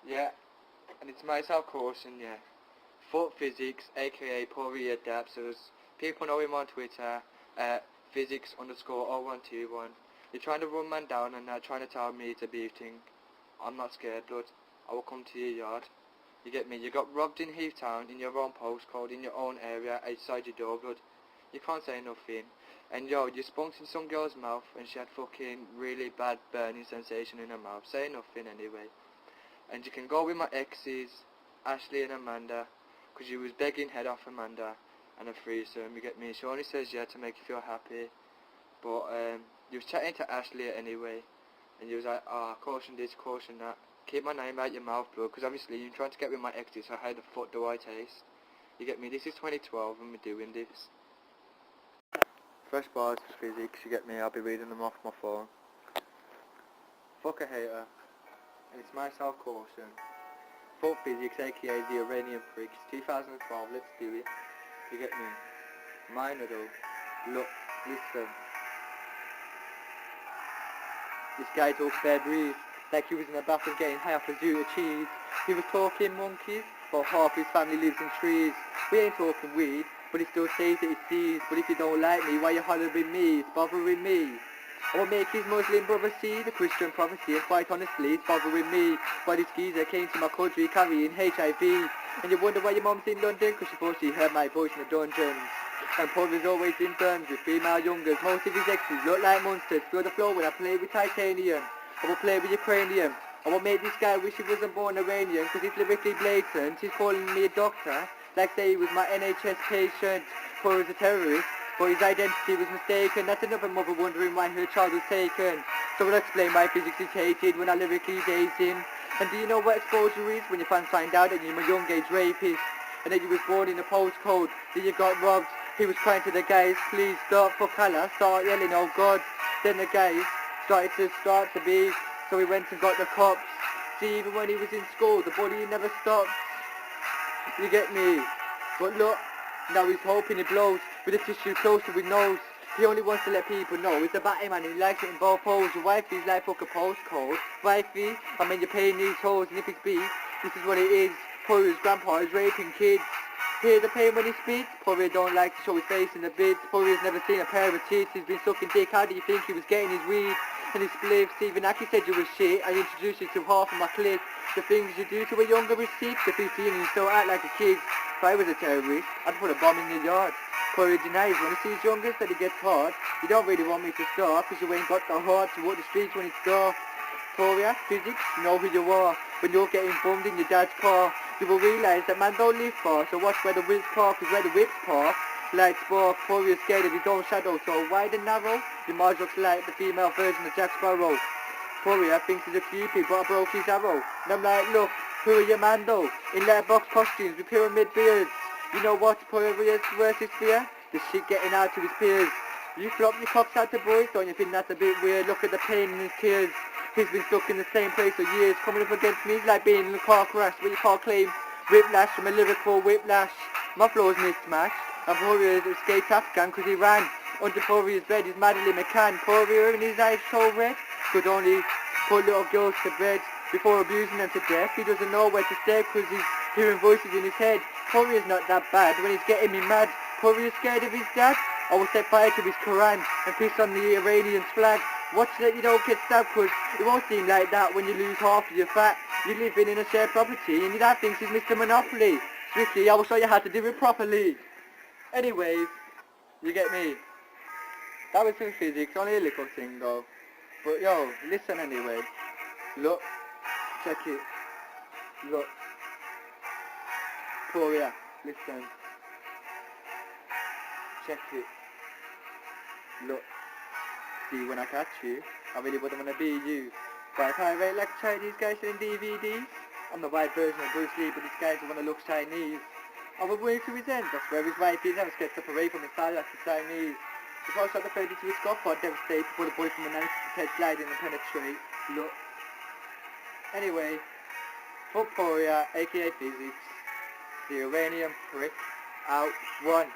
Yeah, and it's myself Caution, yeah. Foot Physics, aka Pourias Adapters. People know him on Twitter at physics_0121. You're trying to run man down and trying to tell me to be thing. I'm not scared, blood. I will come to your yard. You get me? You got robbed in Heath Town, in your own postcode, in your own area, outside your door, blood. You can't say nothing. And yo, you spunked in some girl's mouth and she had fucking really bad burning sensation in her mouth. Say nothing anyway. And you can go with my exes, Ashley and Amanda, because you was begging head off Amanda and a threesome, you get me? She only says yeah to make you feel happy. But you was chatting to Ashley anyway, and you was like, caution this, caution that. Keep my name out your mouth, bro, because obviously you're trying to get with my exes, so how the fuck do I taste? You get me? This is 2012 and we're doing this. Fresh bars for physics, you get me? I'll be reading them off my phone. Fuck a hater. And it's myself Caution. Fuck Physics, aka the Iranian Pricks, 2012, let's do it. You get me? Minor though. Look, listen. This guy talks fair breeze, like he was in a bathroom getting high off a zoo of cheese. He was talking monkeys, but half his family lives in trees. We ain't talking weed, but he still says that he sees. But if you don't like me, why you hollering me? It's bothering me. Or make his Muslim brother see the Christian prophecy, and quite honestly, it's bothering me. Why this geezer came to my country carrying HIV. And you wonder why your mum's in London, cause she thought she heard my voice in the dungeons. And Paul is always in terms with female youngers. Most of his exes look like monsters. Feel the floor when I play with titanium. I will play with Ukrainian. I will make this guy wish he wasn't born Iranian, cause he's lyrically blatant. He's calling me a doctor, like say he was my NHS patient. Paul was a terrorist, but his identity was mistaken. That's another mother wondering why her child was taken. So I'll explain why physics is hated when I lyrically daze him. And do you know what exposure is? When your fans find out that you're a young age rapist, and that you was born in a postcode, that you got robbed. He was crying to the guys, please stop, for colour, start yelling, oh God. Then the guys started to beef, so he went and got the cops. See, even when he was in school, the bullying never stopped. You get me? But look, now he's hoping it blows, with a tissue closer with nose. He only wants to let people know he's a batty man and he likes it in both holes. Your wifey's like fuck a postcode. Wifey, I mean you're paying these hoes, and if it's beef, this is what it is. Pourias' grandpa is raping kids. Hear the pain when he speaks? Pourias don't like to show his face in the bits. Pourias never seen a pair of teeth. He's been sucking dick. How do you think he was getting his weed? And his spliff. Stephen Aki said you was shit. I introduced you to half of my clique. The things you do to a younger is sick. The 15 and you still act like a kid. If I was a terrorist, I'd put a bomb in your yard. Pourias denies when he sees youngers that he gets hard. You don't really want me to start, cause you ain't got the heart to walk the streets when it's dark. Pourias, physics, you know who you are. When you're getting bummed in your dad's car, you will realise that man don't live far, so watch where the whips park, cause where the whips park, lights spark. Pourias scared of his own shadow, so wide and narrow, your Marge looks like the female version of Jack Sparrow. Pourias thinks he's a cupid, but I broke his arrow. And I'm like, look, who are your man though? In letterbox costumes with pyramid beards. You know what Pourias' worst is fear? The shit getting out to his peers. You flop your cocks out to boys, don't you think that's a bit weird? Look at the pain in his tears. He's been stuck in the same place for years. Coming up against me is like being in a car crash, but you can't claim whiplash from a lyrical whiplash. My flow's mismatched, and Pourias escaped Afghan cause he ran. Under Pourias' bed is Madeline McCann. Pourias in his eyes so red, could only put little girls to bed before abusing them to death. He doesn't know where to stay cause he's hearing voices in his head. Pourias not that bad when he's getting me mad. Pourias scared of his dad? I will set fire to his Quran and piss on the Iranian's flag. Watch that you don't get stabbed, cause it won't seem like that when you lose half of your fat. You're living in a shared property and your dad thinks he's Mr. Monopoly. Swiftly, I will show you how to do it properly. Anyways, you get me? That was some physics, only a little thing though. But yo, listen anyway. Look, check it. Look. Pourias, listen. Check it. Look. See, when I catch you, I really wouldn't want to be you. But if I rate like Chinese guys selling DVDs, I'm the white version of Bruce Lee, but these guys want to look Chinese. I would wait to his end, that's where his wife is, never scared to separate from his style like the Chinese. Before I shot the fade into his scoff, I'd devastate before the boy from the 90s to head sliding and penetrate. Look. Anyway, fuck Pourias, aka Physics, the Iranian prick, out one.